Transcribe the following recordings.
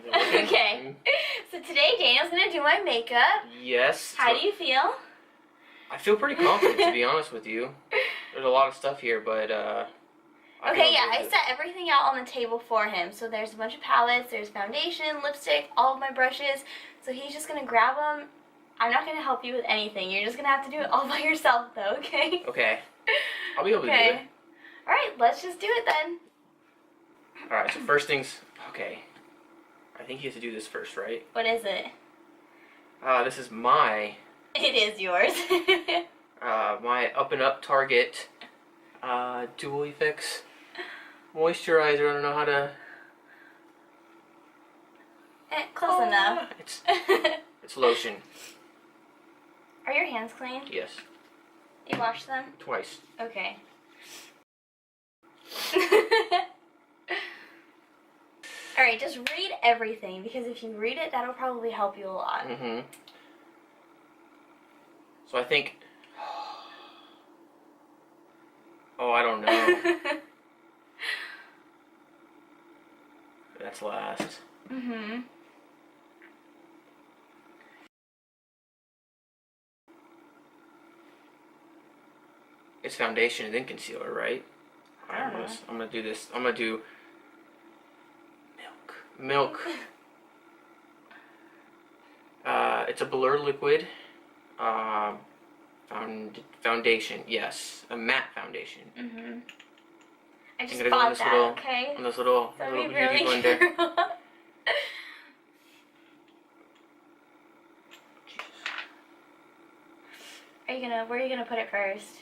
Okay. So today Daniel's gonna do my makeup. Yes. How do you feel? I feel pretty confident, to be honest with you. There's a lot of stuff here, but okay, yeah, I set everything out on the table for him. So there's a bunch of palettes, there's foundation, lipstick, all of my brushes. So he's just gonna grab them. I'm not gonna help you with anything. You're just gonna have to do it all by yourself, though. Okay? Okay. I'll be able to do it. All right, let's just do it then. All right. So first things. Okay. I think you have to do this first, right? What is it? This is my. It is yours. My Up and Up Target Dual Effects moisturizer. I don't know how to. Close enough. It's lotion. Are your hands clean? Yes. You washed them? Twice. Okay. Alright, just read everything, because if you read it, that'll probably help you a lot. Mm-hmm. So I think... Oh, I don't know. That's last. Mm-hmm. It's foundation and then concealer, right? I don't know. I'm gonna do this. I'm gonna do milk. It's a blur liquid. Foundation. Yes, a matte foundation. Mm-hmm. I just I'm gonna bought go on this that, okay? On this little beauty blender. Where are you gonna put it first?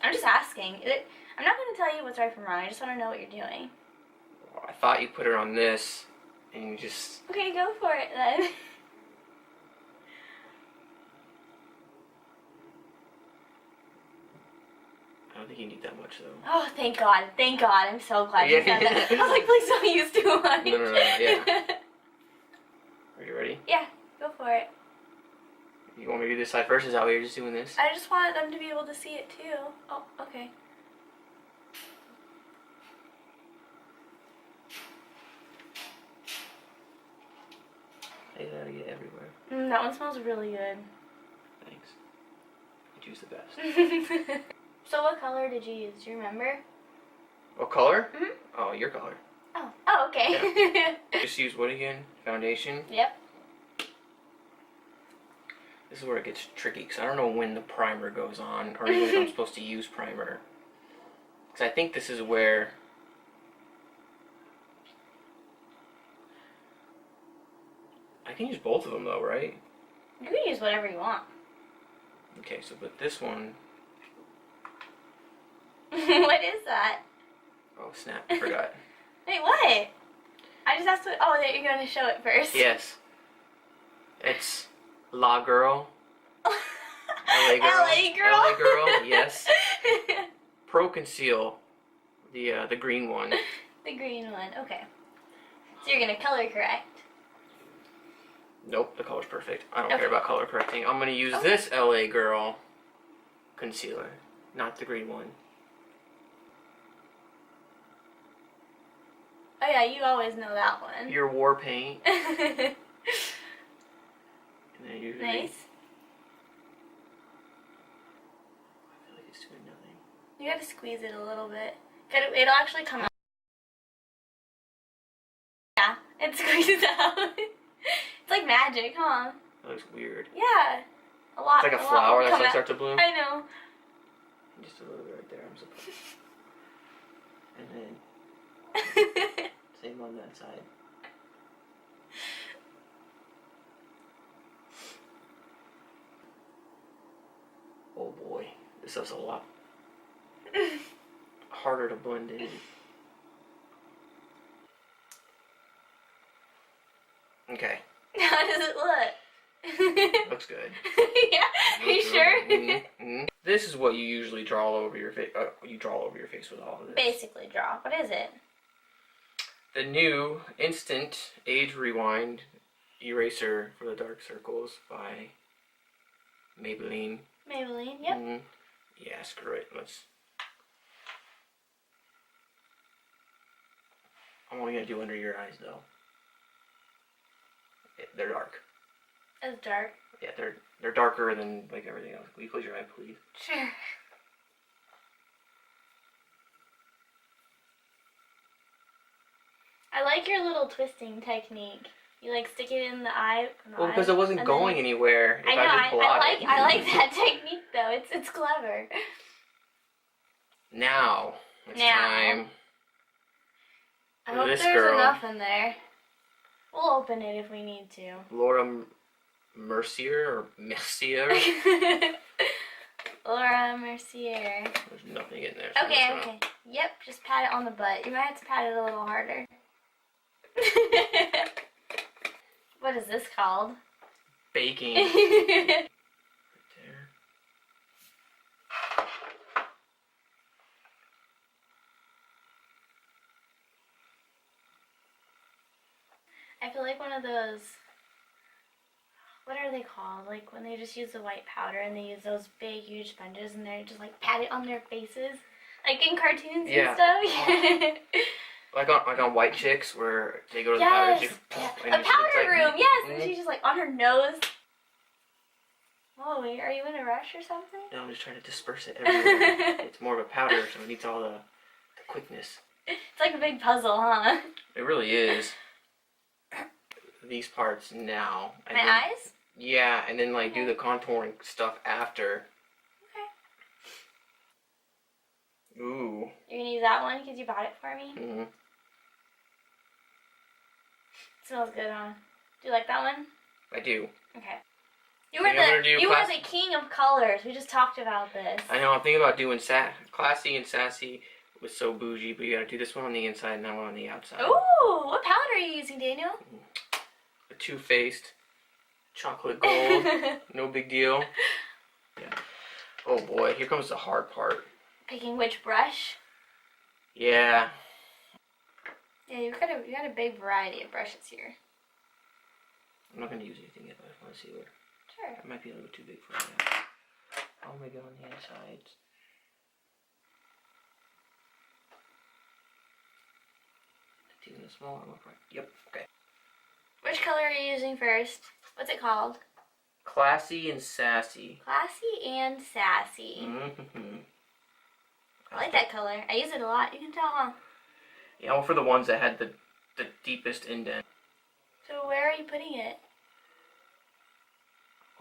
I'm just asking. I'm not gonna tell you what's right from wrong. I just want to know what you're doing. Well, I thought you put it on this, and you just. Okay, go for it then. I don't think you need that much though. Oh, thank God! Thank God! I'm so glad you said that. I was like, please don't use too much. No, yeah. Are you ready? Yeah, go for it. You want me to do this side first? Is that why you're just doing this? I just wanted them to be able to see it too. Oh, okay. I gotta get everywhere. That one smells really good. Thanks. I choose the best. So what color did you use? Do you remember? What color? Mm-hmm. Oh, your color. Oh, okay. Yeah. Just use what again? Foundation? Yep. This is where it gets tricky, because I don't know when the primer goes on, or even if I'm supposed to use primer. Because I think this is where... I can use both of them though, right? You can use whatever you want. Okay, so but this one... What is that? Oh snap, I forgot. Wait, what? I just asked what... Oh, that you're going to show it first. Yes. It's La Girl. LA Girl. LA Girl? LA Girl, yes. Pro-conceal. The green one. The green one, okay. So you're going to color correct. Nope, the color's perfect. I don't care about color correcting. I'm going to use this LA Girl concealer, not the green one. Oh yeah, you always know that one. Your war paint. And then usually, Nice. I feel like it's doing nothing. You gotta squeeze it a little bit. It'll actually come out. Yeah, it squeezes out. It's like magic, huh? That looks weird. Yeah. A lot. It's like a flower that's gonna start to bloom. I know. Just a little bit right there, I'm supposed. And then same on that side. Oh boy, this stuff's a lot harder to blend in. Okay. How does it look? Looks good. Yeah, are you sure? Mm-hmm. This is what you usually draw all over your face. You draw all over your face with all of this. Basically draw. What is it? The new Instant Age Rewind Eraser for the Dark Circles by Maybelline. Maybelline, yep. Mm-hmm. Yeah, screw it. I'm only gonna do under your eyes though. They're dark. It's dark. Yeah, they're darker than like everything else. Will you close your eye, please? Sure. I like your little twisting technique. You like stick it in the eye. Well, because it wasn't going anywhere. I know. I like that technique though. It's clever. Now it's time. I hope there's enough in there. We'll open it if we need to. Laura Mercier or Mercier. Laura Mercier. There's nothing in there. So okay. Yep, just pat it on the butt. You might have to pat it a little harder. What is this called? Baking. Right there. I feel like one of those, what are they called? Like when they just use the white powder and they use those big huge sponges and they just like pat it on their faces. Like in cartoons and stuff. Like on White Chicks where they go to the powder room. A powder room, yes! And she's just like on her nose. Oh, wait, are you in a rush or something? No, I'm just trying to disperse it everywhere. It's more of a powder, so it needs all the quickness. It's like a big puzzle, huh? It really is. These parts now. My eyes? Yeah, and then like do the contouring stuff after. Okay. Ooh. You're gonna use that one because you bought it for me? Mm-hmm. It smells good, huh? Do you like that one? I do. Okay. You were the king of colors. We just talked about this. I know. I'm thinking about doing classy and sassy with So Bougie, but you gotta do this one on the inside and that one on the outside. Ooh! What powder are you using, Daniel? A Too Faced chocolate gold. No big deal. Yeah. Oh boy, here comes the hard part. Picking which brush? Yeah. Yeah, you got a big variety of brushes here. I'm not gonna use anything yet, but I want to see where. Sure. That might be a little bit too big for me. I'll make it on the insides. Even the smaller one. Yep. Okay. Which color are you using first? What's it called? Classy and Sassy. Classy and Sassy. Mm-hmm. I like that color. I use it a lot. You can tell, huh? Yeah, well, for the ones that had the deepest indent. So where are you putting it?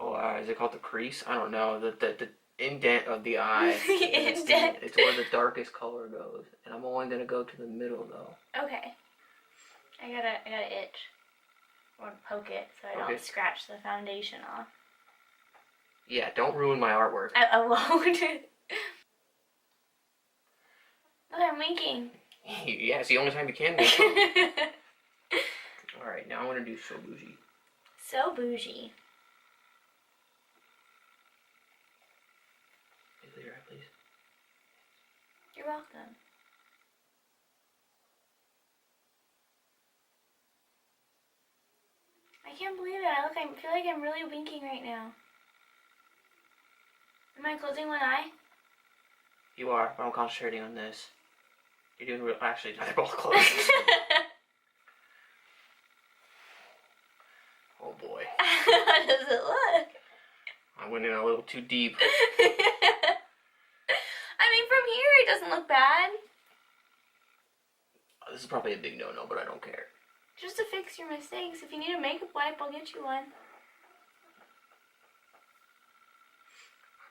Oh, is it called the crease? I don't know. The indent of the eye. Indent. It's where the darkest color goes, and I'm only gonna go to the middle though. Okay. I gotta itch. Or poke it so I don't scratch the foundation off. Yeah, don't ruin my artwork. I won't. Look, I'm winking. Yeah, it's the only time you can wink. Alright, now I'm gonna do So Bougie. So Bougie. Close your eye, please. You're welcome. I can't believe it. I feel like I'm really winking right now. Am I closing one eye? You are, but I'm concentrating on this. You're doing real. Actually, they're both closed. Oh boy. How does it look? I went in a little too deep. I mean, from here it doesn't look bad. This is probably a big no-no, but I don't care. Just to fix your mistakes. If you need a makeup wipe, I'll get you one.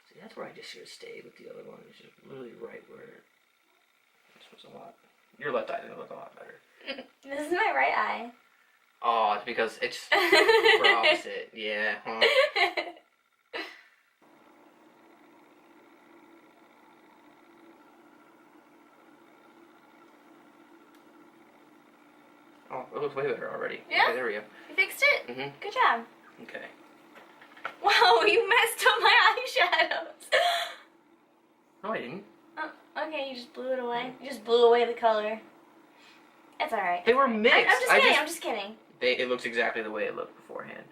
See, that's where I just should stay with the other one. It's just literally right where this was a lot. Your left eye didn't look a lot better. This is my right eye. Oh, it's because it's we're opposite. Yeah. Huh? Oh, it looks way better already. Yeah? Okay, there we go. You fixed it? Mm-hmm. Good job. Okay. Wow, you messed up my eyeshadows. No, I didn't. Oh, okay, you just blew it away. You just blew away the color. It's alright. They were mixed. I'm just kidding. It looks exactly the way it looked beforehand.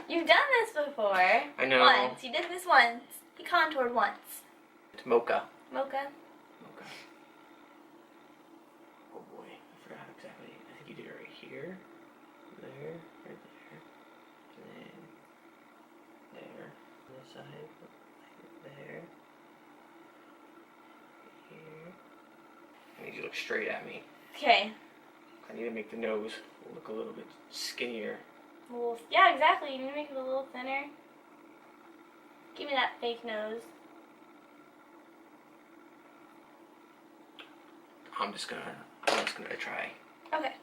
You've done this before. I know. Once. You did this once. You contoured once. It's mocha. Mocha? Mocha. Oh boy, I forgot exactly. I think you did it right here. there, right there, and then there. This side, there, here. I need you to look straight at me. Okay. I need to make the nose look a little bit skinnier. Well, yeah, exactly. You need to make it a little thinner. Give me that fake nose. I'm just gonna try. Okay.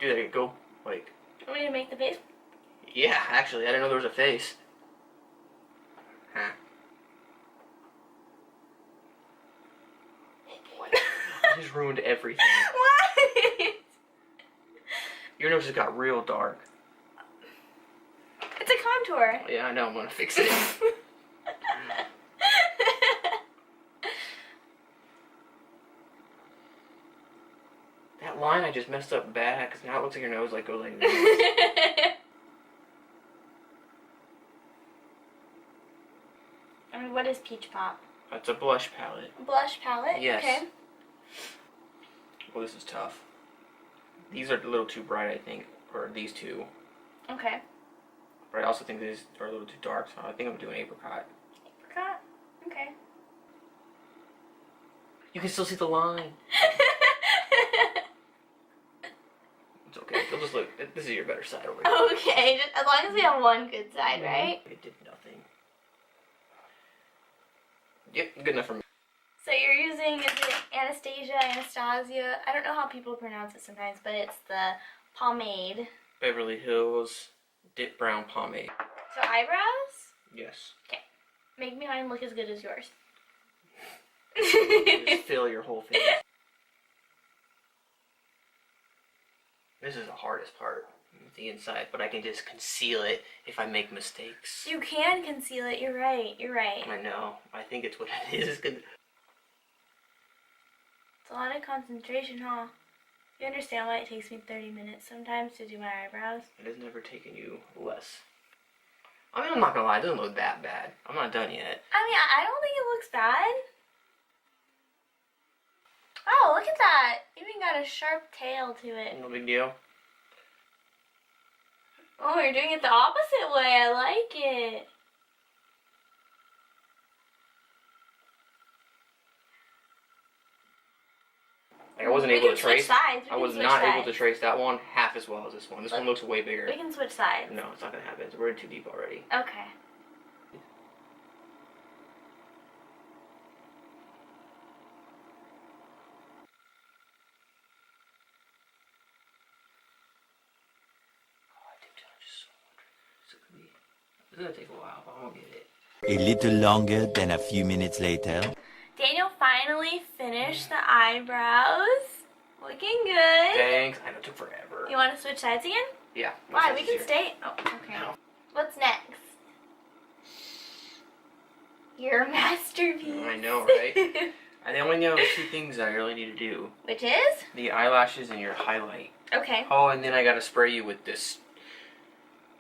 Dude, there you go. Like. Want me to make the face? Yeah, actually, I didn't know there was a face. Huh. Oh boy, I just ruined everything. What? Your nose just got real dark. It's a contour. Yeah, I know. I'm gonna fix it. That line I just messed up bad because now it looks like your nose like goes like this. I mean, what is Peach Pop? That's a blush palette. Blush palette? Yes. Okay. Well, this is tough. These are a little too bright, I think. Or these two. Okay. But I also think these are a little too dark, so I think I'm doing apricot. Apricot? Okay. You can still see the line. It's okay. They'll just look. This is your better side over here. Okay, just, as long as we have one good side, right? It did nothing. Yep, good enough for me. So you're using, is it Anastasia? I don't know how people pronounce it sometimes, but it's the pomade. Beverly Hills Dip Brown Pomade. So eyebrows? Yes. Okay. Make mine look as good as yours. Just fill your whole face. This is the hardest part, the inside, but I can just conceal it if I make mistakes. You can conceal it, you're right. I know. I think it's what it is. It's a lot of concentration, huh? You understand why it takes me 30 minutes sometimes to do my eyebrows? It has never taken you less. I mean, I'm not gonna lie, it doesn't look that bad. I'm not done yet. I mean, I don't think it looks bad. Oh, look at that. Even got a sharp tail to it. No big deal. Oh, you're doing it the opposite way. I like it. Like I wasn't able to trace. Sides. I was not able to trace that one half as well as this one. This one looks way bigger. We can switch sides. No, it's not gonna happen. We're in too deep already. Okay. It's gonna take a while, but I'm gonna get it. A little longer than a few minutes later. Daniel finally finished the eyebrows. Looking good. Thanks. I know it took forever. You want to switch sides again? Yeah. Why? We can stay. Oh, okay. No. What's next? Your masterpiece. I know, right? I only know two things that I really need to do. Which is? The eyelashes and your highlight. Okay. Oh, and then I gotta spray you with this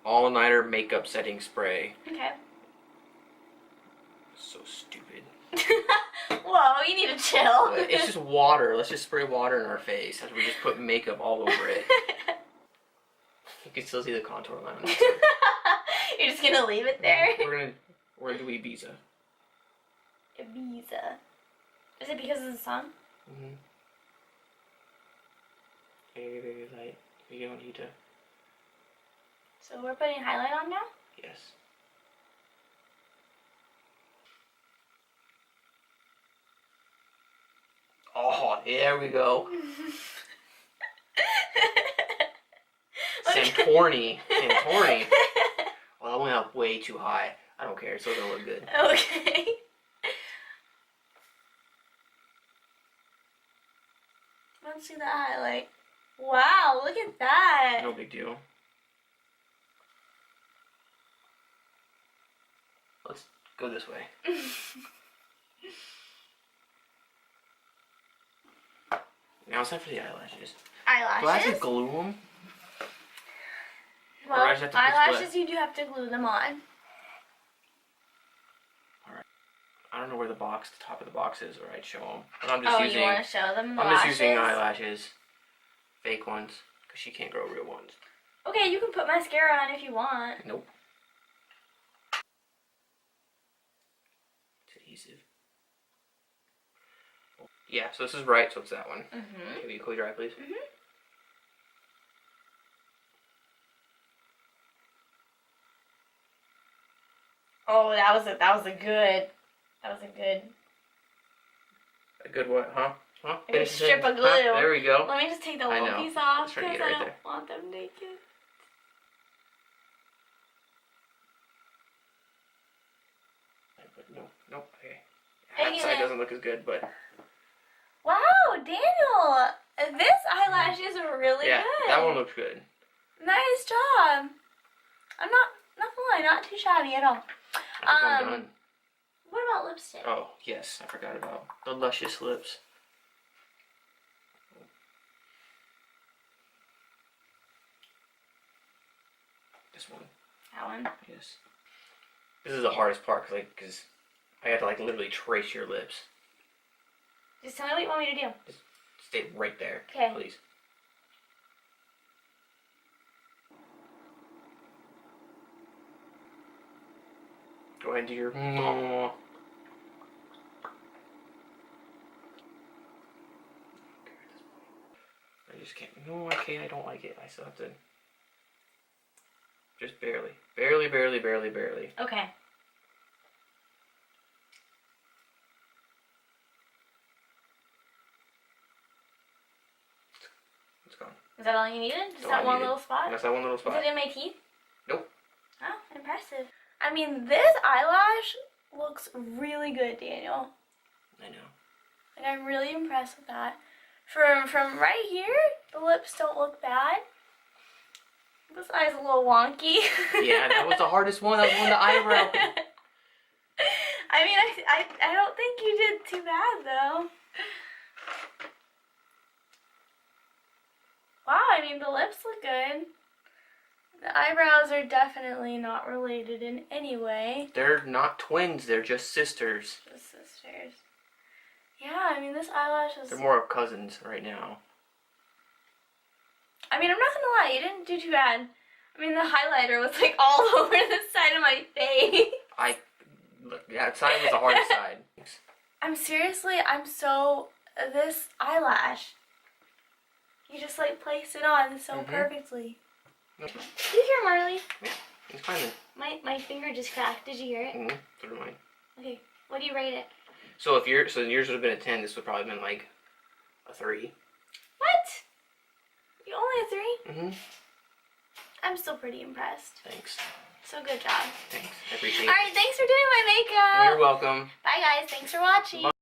all-nighter makeup setting spray. Okay. So stupid. Whoa, you need to chill. It's just water. Let's just spray water in our face as we just put makeup all over it. You can still see the contour line on this one. You're just gonna leave it there? We're gonna do Ibiza. Ibiza. Is it because of the song? Mm-hmm. Very, very light. You don't need to. So we're putting highlight on now? Yes. Oh, there we go. Santorini. Santorini. Well, that went up way too high. I don't care. It's still gonna look good. Okay. Let's see the highlight. Wow, look at that. No big deal. Let's go this way. Now it's time for the eyelashes. Eyelashes? Do I have to glue them? Well, Or I just have to eyelashes you do have to glue them on. Alright. I don't know where the top of the box is, or I'd show them. But I'm just using. You want to show them the I'm lashes? just using eyelashes, fake ones, because she can't grow real ones. Okay, you can put mascara on if you want. Nope. It's adhesive. Yeah, so this is right, so it's that one. Mm-hmm. Can you close your eye, please? Mm-hmm. Oh, that was a good. A good what? Huh? Huh? A good strip of glue. Huh? There we go. Let me just take the I little know. piece off Just trying to because get it I right don't there. want them naked. No, nope. Okay. Dang That side it. doesn't look as good, but Wow, Daniel, this eyelash is really yeah, good. that one looks good. Nice job. I'm not gonna lie, not too shabby at all. I think I'm done. What about lipstick? Oh yes, I forgot about the luscious lips. This one. That one. Yes. This is the hardest part because I had to like literally trace your lips. Just tell me what you want me to do. Just stay right there, Okay. please. Go ahead and do your. I just can't. No, I can't. I don't like it. I still have to. Just barely. Barely, barely, barely, barely. Okay. It's gone. Is that all you needed? Just All that I one needed. little spot? That's that one little Is spot. it in my teeth? Nope. Oh, impressive. I mean, this eyelash looks really good, Daniel. I know. Like, I'm really impressed with that. From right here, the lips don't look bad. This eye's a little wonky. Yeah, that was the hardest one. That was one, the eyebrow. I mean, I don't think you did too bad, though. Wow, I mean, the lips look good. The eyebrows are definitely not related in any way. They're not twins. They're just sisters. Just sisters. Yeah, I mean, this eyelash is... They're more of cousins right now. I mean, I'm not gonna lie, you didn't do too bad. I mean, the highlighter was like all over the side of my face. Look, that side was the hardest side. I'm so... This eyelash, you just like placed it on so perfectly. Nope. Did you hear Marley? Yeah, it's fine then. My finger just cracked. Did you hear it? Mm-hmm. So did mine. Okay, what do you rate it? So if yours would have been a 10, this would probably have been like a 3. What? You only a 3? Mm-hmm. I'm still pretty impressed. Thanks. So good job. Thanks. I appreciate it. Alright, thanks for doing my makeup. You're welcome. Bye guys, thanks for watching. Bye.